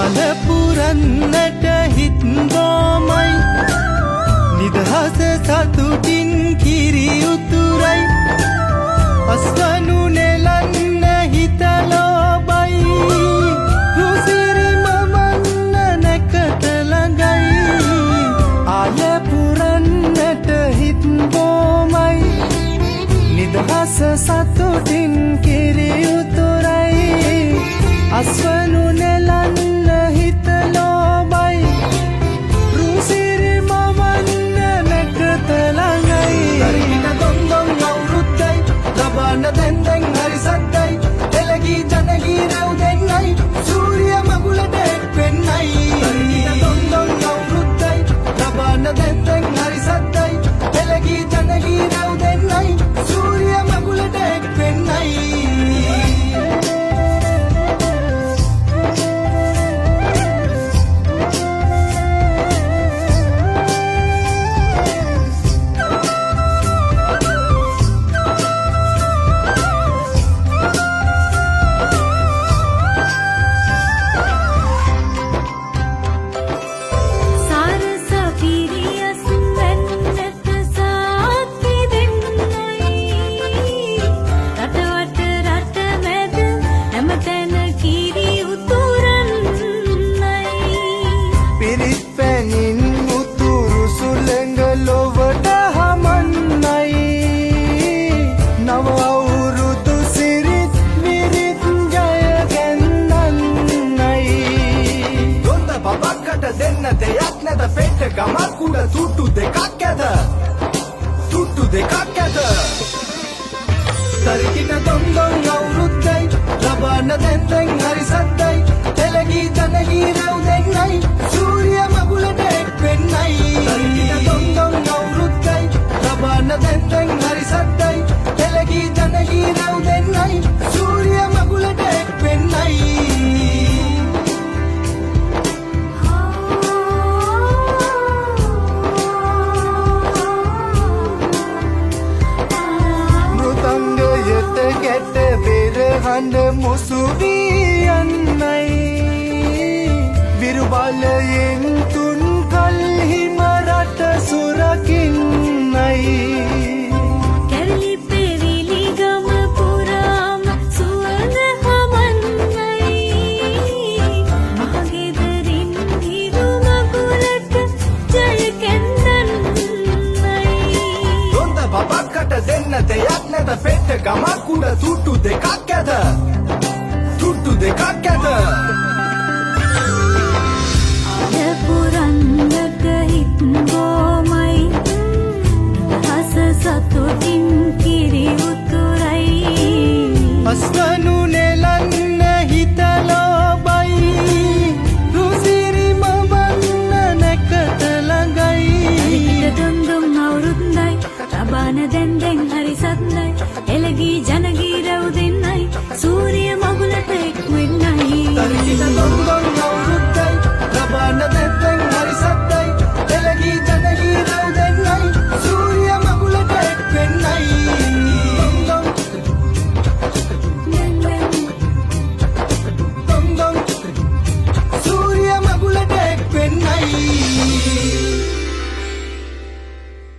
කාල පුරන්නට හිත් බොමයි නිදහස සතුටින් කිරි උතුරයි අස්වනු නෙලන්න හිත ලෝබයි රුසිරි මමන්න නැකත ළඟයි ආල පුරන්නට හිත් බොමයි නිදහස සතුටින් කිරි උතුරයි අස්වනු නෙලන්න හිත ලෝබයි රුසිරි මමන්න නැකත ළඟයි තරින දොන්දොන් අවුරුද්දයි ලබන්න දැන් හරි සද්දයි එළගී ජනගී රැව් දෙන්නයි සූර්ය මගුලට එක්වෙන්නයි තරින දොන්දොන් අවුරුද්දයි ලබන්න දැන් හරි සද්දයි එළගී ජනගී රැව් දෙන්නයි සූර්ය මගුලට එක්වෙන්නයි ගමක් උඩ තුට්ටු දෙකක් ඇද තුට්ටු දෙකක් ඇද තරිකින දොන්දොන් අවුරුද්දයි ලබන්න දැන් හරි සද්දයි එළගී ජනගී රැව් දෙන්නයි සූර්ය මගුලට එක්වෙන්නයි තරිකින දොන්දොන් අවුරුද්දයි ලබන්න දැන් හරි සද්දයි එළගී ජනගී රැව් දෙන්නයි සූර්ය මගුලට එක්වෙන්නයි හඬ මුසුවී යන්නයි විරුබලයෙන් තුන් කල්හිම රට සුරකින්නයි කැරලි පෙවිලි ගම පුරාම සුවඳ හමන්නයි මහගෙදරින් හිරු මගුලට ජය කැන්දන්නයි හොඳ බබක්කට දෙන්න දෙයක් නැත පෙට්ට ගමක් උඩ තුට්ටු දෙකක් ඇද තුට්ටු දෙකක් ඇද ආල පුරන්නට හිත් බොමයි නිදහස සතුටින් කිරි උතුරයි අස්වනු